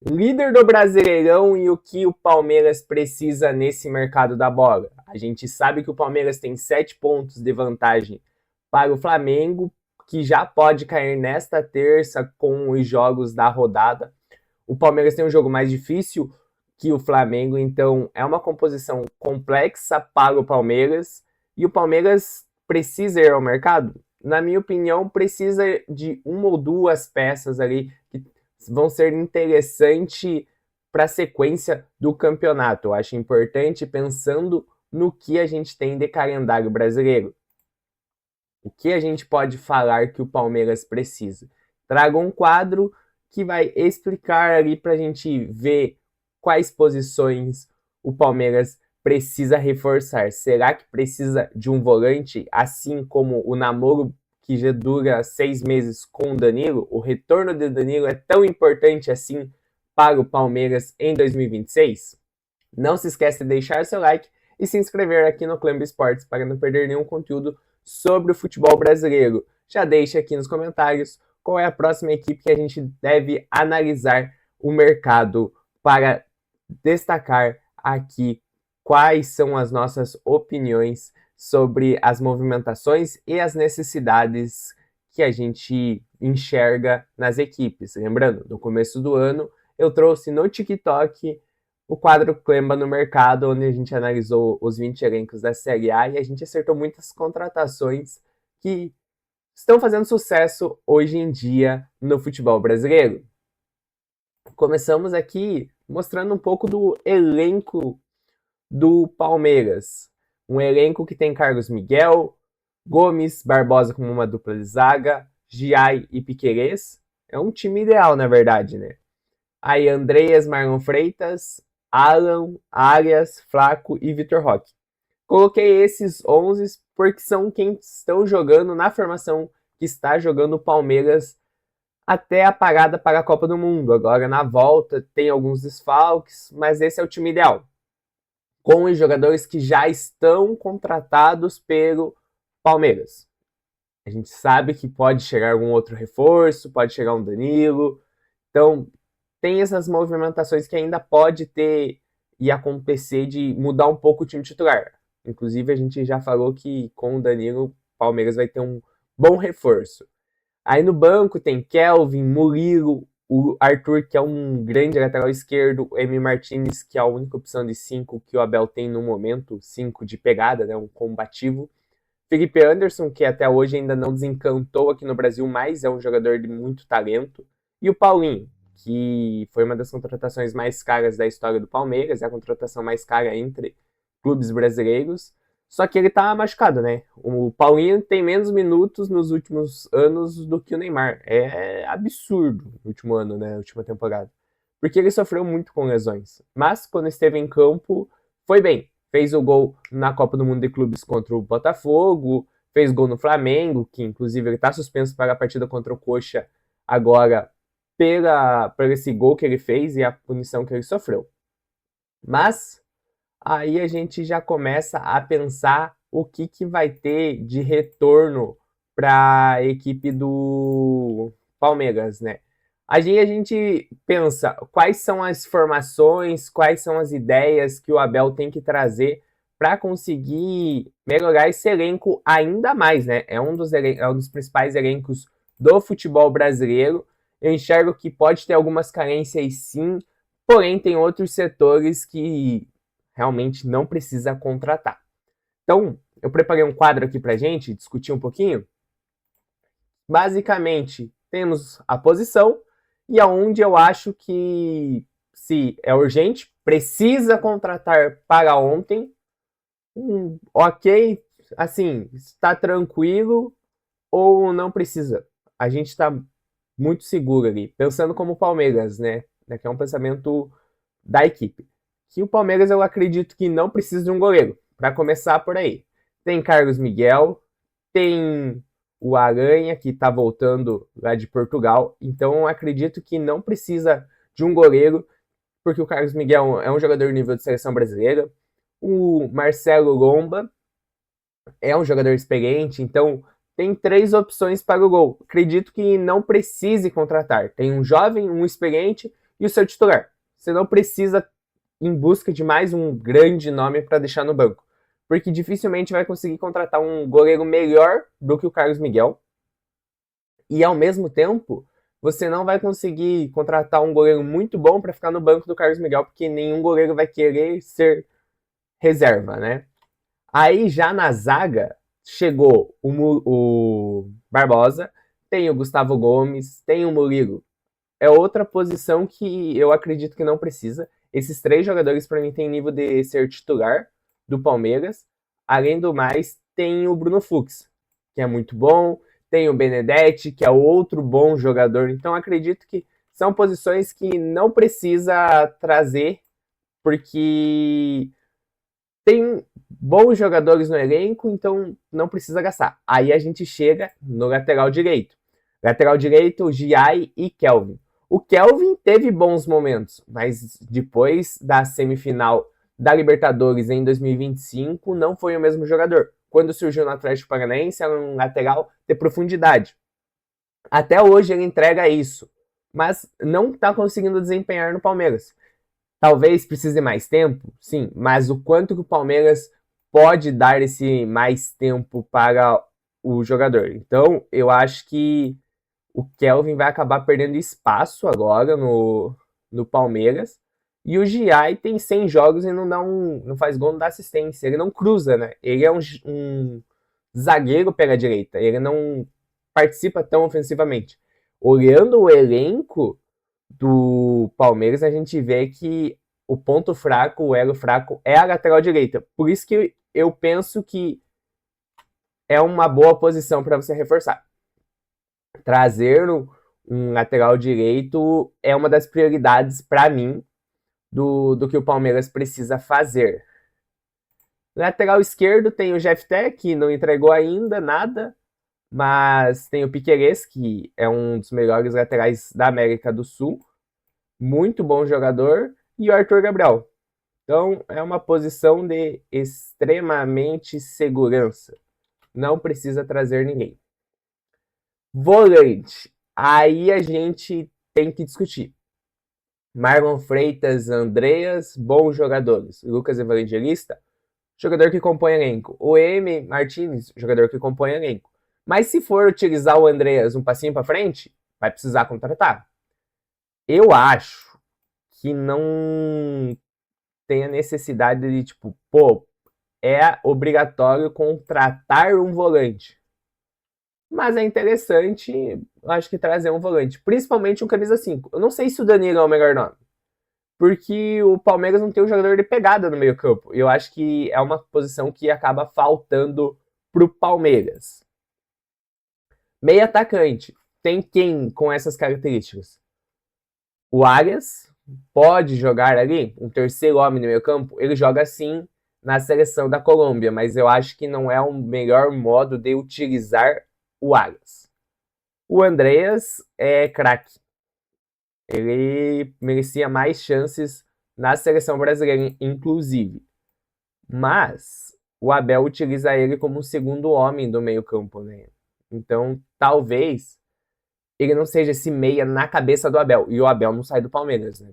Líder do Brasileirão e o que o Palmeiras precisa nesse mercado da bola. A gente sabe que o Palmeiras tem 7 pontos de vantagem para o Flamengo, que já pode cair nesta terça com os jogos da rodada. O Palmeiras tem um jogo mais difícil que o Flamengo, então é uma composição complexa para o Palmeiras. E o Palmeiras precisa ir ao mercado? Na minha opinião, precisa de uma ou duas peças ali que vão ser interessantes para a sequência do campeonato. Eu acho importante pensando no que a gente tem de calendário brasileiro. O que a gente pode falar que o Palmeiras precisa? Traga um quadro que vai explicar ali para a gente ver quais posições o Palmeiras precisa reforçar. Será que precisa de um volante, assim como o namoro que já dura 6 meses com o Danilo? O retorno de Danilo é tão importante assim para o Palmeiras em 2026? Não se esqueça de deixar seu like e se inscrever aqui no Clamb Esportes para não perder nenhum conteúdo sobre o futebol brasileiro. Já deixe aqui nos comentários qual é a próxima equipe que a gente deve analisar o mercado para destacar aqui quais são as nossas opiniões sobre as movimentações e as necessidades que a gente enxerga nas equipes. Lembrando, no começo do ano eu trouxe no TikTok o quadro Clemba no mercado, onde a gente analisou os 20 elencos da Série A e a gente acertou muitas contratações que estão fazendo sucesso hoje em dia no futebol brasileiro. Começamos aqui mostrando um pouco do elenco do Palmeiras. Um elenco que tem Carlos Miguel, Gomes, Barbosa como uma dupla de zaga, Giai e Piquerez. É um time ideal, na verdade, né? Aí Andreas, Marlon Freitas, Alan, Arias, Flaco e Vitor Roque. Coloquei esses 11 porque são quem estão jogando na formação que está jogando o Palmeiras até a parada para a Copa do Mundo. Agora na volta tem alguns desfalques, mas esse é o time ideal. Com os jogadores que já estão contratados pelo Palmeiras. A gente sabe que pode chegar algum outro reforço, pode chegar um Danilo. Então, tem essas movimentações que ainda pode ter e acontecer de mudar um pouco o time titular. Inclusive, a gente já falou que com o Danilo, o Palmeiras vai ter um bom reforço. Aí no banco tem Kelvin, Murilo, o Arthur, que é um grande lateral esquerdo, o Emi Martinez, que é a única opção de 5 que o Abel tem no momento, 5 de pegada, né, um combativo. Felipe Anderson, que até hoje ainda não desencantou aqui no Brasil, mas é um jogador de muito talento. E o Paulinho, que foi uma das contratações mais caras da história do Palmeiras, é a contratação mais cara entre clubes brasileiros. Só que ele tá machucado, né? O Paulinho tem menos minutos nos últimos anos do que o Neymar. É absurdo no último ano, né? Na última temporada. Porque ele sofreu muito com lesões. Mas quando esteve em campo, foi bem. Fez o gol na Copa do Mundo de Clubes contra o Botafogo, fez gol no Flamengo, que inclusive ele está suspenso para a partida contra o Coxa agora por esse gol que ele fez e a punição que ele sofreu. Mas aí a gente já começa a pensar o que vai ter de retorno para a equipe do Palmeiras, né? Aí a gente pensa quais são as formações, quais são as ideias que o Abel tem que trazer para conseguir melhorar esse elenco ainda mais, né? É um dos principais elencos do futebol brasileiro. Eu enxergo que pode ter algumas carências sim, porém tem outros setores que realmente não precisa contratar. Então, eu preparei um quadro aqui para gente discutir um pouquinho. Basicamente, temos a posição e aonde eu acho que se é urgente, precisa contratar para ontem. Ok, assim, está tranquilo ou não precisa. A gente está muito seguro ali, pensando como o Palmeiras, né? Que é um pensamento da equipe. Que o Palmeiras eu acredito que não precisa de um goleiro. Para começar por aí. Tem Carlos Miguel, tem o Aranha, que está voltando lá de Portugal. Então eu acredito que não precisa de um goleiro, porque o Carlos Miguel é um jogador de nível de seleção brasileira. O Marcelo Lomba é um jogador experiente, então tem 3 opções para o gol. Acredito que não precise contratar. Tem um jovem, um experiente e o seu titular. Você não precisa em busca de mais um grande nome para deixar no banco, porque dificilmente vai conseguir contratar um goleiro melhor do que o Carlos Miguel. E ao mesmo tempo, você não vai conseguir contratar um goleiro muito bom para ficar no banco do Carlos Miguel, porque nenhum goleiro vai querer ser reserva, né? Aí já na zaga chegou o Barbosa, tem o Gustavo Gomes, tem o Murilo. É outra posição que eu acredito que não precisa. Esses três jogadores, para mim, têm nível de ser titular do Palmeiras. Além do mais, tem o Bruno Fux, que é muito bom. Tem o Benedetti, que é outro bom jogador. Então, acredito que são posições que não precisa trazer, porque tem bons jogadores no elenco, então não precisa gastar. Aí a gente chega no lateral direito. Lateral direito, Giai e Kelvin. O Kelvin teve bons momentos, mas depois da semifinal da Libertadores em 2025, não foi o mesmo jogador. Quando surgiu no Atlético Paranaense, era um lateral de profundidade. Até hoje ele entrega isso, mas não está conseguindo desempenhar no Palmeiras. Talvez precise mais tempo, sim, mas o quanto que o Palmeiras pode dar esse mais tempo para o jogador. Então, eu acho que o Kelvin vai acabar perdendo espaço agora no Palmeiras. E o Giai tem 100 jogos e não faz gol, não dá assistência. Ele não cruza, né? Ele é um zagueiro pela direita. Ele não participa tão ofensivamente. Olhando o elenco do Palmeiras, a gente vê que o ponto fraco, o elo fraco, é a lateral direita. Por isso que eu penso que é uma boa posição para você reforçar. Trazer um lateral direito é uma das prioridades para mim do que o Palmeiras precisa fazer. Lateral esquerdo tem o Jefté, que não entregou ainda nada, mas tem o Piquerez, que é um dos melhores laterais da América do Sul, muito bom jogador, e o Arthur Gabriel. Então é uma posição de extremamente segurança. Não precisa trazer ninguém. Volante. Aí a gente tem que discutir. Marlon Freitas, Andreas, bons jogadores. Lucas Evangelista, jogador que compõe elenco. O M. Martins, jogador que compõe elenco. Mas se for utilizar o Andreas um passinho para frente, vai precisar contratar. Eu acho que não tem a necessidade de, tipo, pô, é obrigatório contratar um volante. Mas é interessante, acho que trazer um volante, principalmente um camisa 5. Eu não sei se o Danilo é o melhor nome, porque o Palmeiras não tem um jogador de pegada no meio campo. Eu acho que é uma posição que acaba faltando pro Palmeiras. Meio atacante, tem quem com essas características? O Arias pode jogar ali, um terceiro homem no meio campo, ele joga assim na seleção da Colômbia, mas eu acho que não é o melhor modo de utilizar o Arias. O Andreas é craque. Ele merecia mais chances na seleção brasileira, inclusive. Mas o Abel utiliza ele como um segundo homem do meio-campo, né? Então, talvez ele não seja esse meia na cabeça do Abel. E o Abel não sai do Palmeiras, né?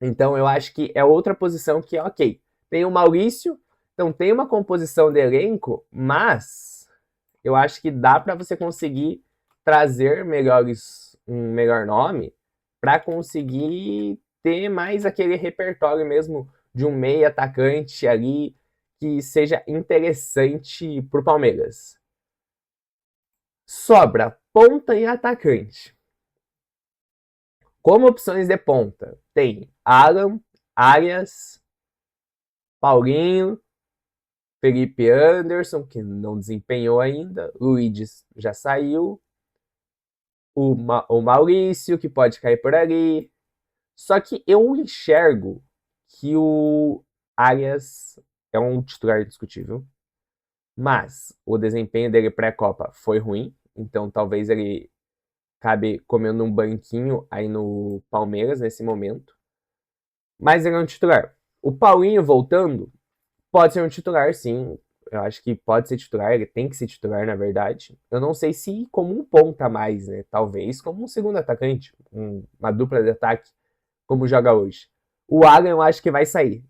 Então, eu acho que é outra posição que é ok. Tem o Maurício, então tem uma composição de elenco, mas eu acho que dá para você conseguir trazer um melhor nome para conseguir ter mais aquele repertório mesmo de um meia atacante ali que seja interessante para o Palmeiras. Sobra ponta e atacante. Como opções de ponta, tem Alan, Arias, Paulinho, Felipe Anderson, que não desempenhou ainda, Luiz já saiu, o Maurício, que pode cair por ali. Só que eu enxergo que o Arias é um titular indiscutível, mas o desempenho dele pré-Copa foi ruim, então talvez ele acabe comendo um banquinho aí no Palmeiras nesse momento. Mas ele é um titular. O Paulinho voltando pode ser um titular, sim. Eu acho que pode ser titular, ele tem que ser titular, na verdade. Eu não sei se como um ponta mais, né? Talvez como um segundo atacante, uma dupla de ataque. como joga hoje. O Alan eu acho que vai sair.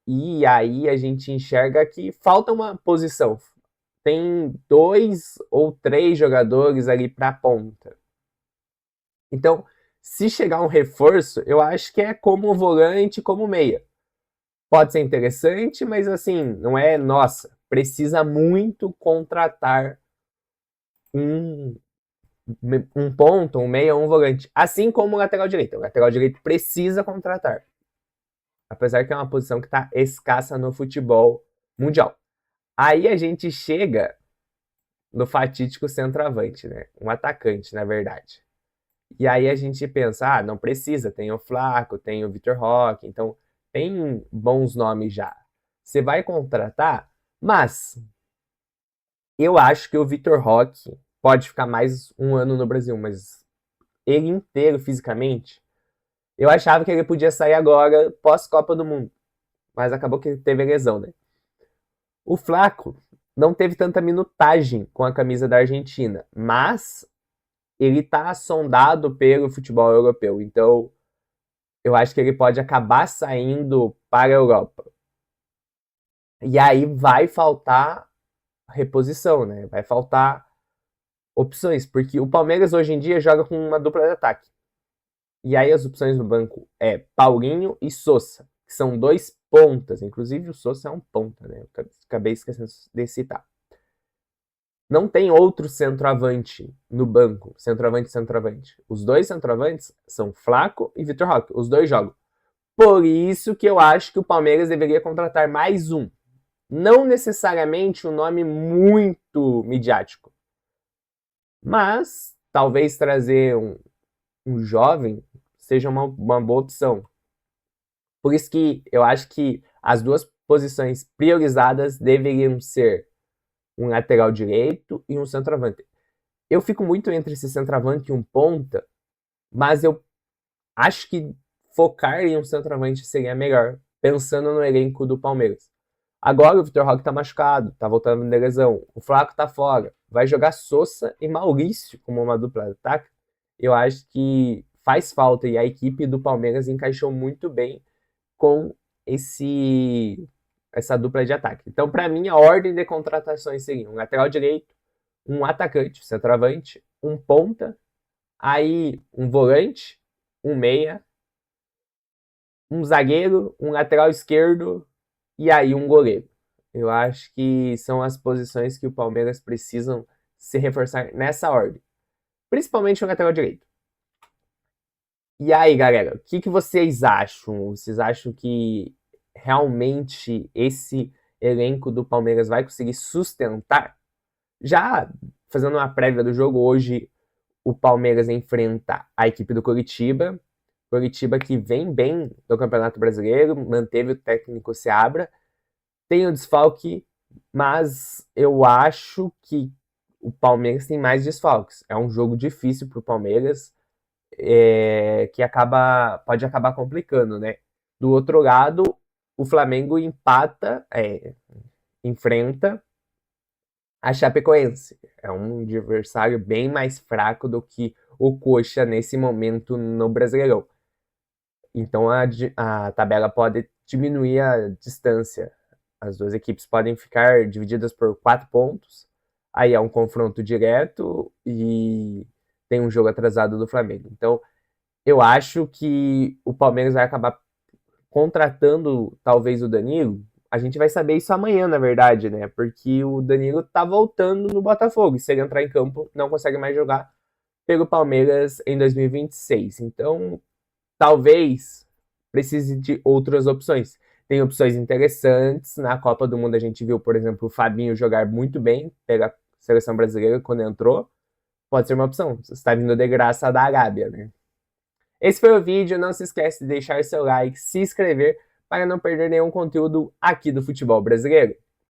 E aí a gente enxerga que falta uma posição. Tem 2 ou 3 jogadores ali para ponta. Então, se chegar um reforço, eu acho que é como volante, como meia. Pode ser interessante, mas assim, não é, nossa, precisa muito contratar um, um ponto, um meia, um volante. Assim como o lateral direito. O lateral direito precisa contratar. Apesar que é uma posição que está escassa no futebol mundial. Aí a gente chega no fatídico centroavante, né? Um atacante, na verdade. E aí a gente pensa, não precisa, tem o Flaco, tem o Vitor Roque, então tem bons nomes já. Você vai contratar, mas eu acho que o Vitor Roque pode ficar mais um ano no Brasil, mas ele inteiro fisicamente, eu achava que ele podia sair agora pós-Copa do Mundo, mas acabou que teve lesão, né? O Flaco não teve tanta minutagem com a camisa da Argentina, mas ele tá sondado pelo futebol europeu, então eu acho que ele pode acabar saindo para a Europa. E aí vai faltar reposição, né? Vai faltar opções, porque o Palmeiras hoje em dia joga com uma dupla de ataque. E aí as opções no banco é Paulinho e Sousa, que são 2 pontas, inclusive o Sousa é um ponta, né? Eu acabei esquecendo de citar. Não tem outro centroavante no banco, centroavante. Os 2 centroavantes são Flaco e Vitor Roque, os 2 jogam. Por isso que eu acho que o Palmeiras deveria contratar mais um. Não necessariamente um nome muito midiático, mas talvez trazer um jovem seja uma boa opção. Por isso que eu acho que as 2 posições priorizadas deveriam ser um lateral direito e um centroavante. Eu fico muito entre esse centroavante e um ponta, mas eu acho que focar em um centroavante seria melhor, pensando no elenco do Palmeiras. Agora o Vitor Roque tá machucado, tá voltando de lesão. O Flaco tá fora. Vai jogar Sousa e Maurício como uma dupla de ataque. Eu acho que faz falta e a equipe do Palmeiras encaixou muito bem com essa dupla de ataque. Então, para mim, a ordem de contratações seria um lateral direito, um atacante, centroavante, um ponta, aí um volante, um meia, um zagueiro, um lateral esquerdo e aí um goleiro. Eu acho que são as posições que o Palmeiras precisam se reforçar nessa ordem. Principalmente o lateral direito. E aí, galera, o que vocês acham? Vocês acham que realmente esse elenco do Palmeiras vai conseguir sustentar? Já fazendo uma prévia do jogo, hoje o Palmeiras enfrenta a equipe do Coritiba. Coritiba que vem bem no Campeonato Brasileiro, manteve o técnico Seabra. Tem o desfalque, mas eu acho que o Palmeiras tem mais desfalques. É um jogo difícil para o Palmeiras, que pode acabar complicando, né? Do outro lado, o Flamengo enfrenta a Chapecoense. É um adversário bem mais fraco do que o Coxa nesse momento no Brasileirão. Então a tabela pode diminuir a distância. As 2 equipes podem ficar divididas por 4 pontos. Aí é um confronto direto e tem um jogo atrasado do Flamengo. Então, eu acho que o Palmeiras vai acabar contratando talvez o Danilo. A gente vai saber isso amanhã, na verdade, né? Porque o Danilo tá voltando no Botafogo. E se ele entrar em campo, não consegue mais jogar pelo Palmeiras em 2026. Então, talvez precise de outras opções. Tem opções interessantes. Na Copa do Mundo a gente viu, por exemplo, o Fabinho jogar muito bem pela seleção brasileira quando entrou. Pode ser uma opção. Você está vindo de graça da Arábia, né? Esse foi o vídeo. Não se esquece de deixar seu like, se inscrever para não perder nenhum conteúdo aqui do futebol brasileiro.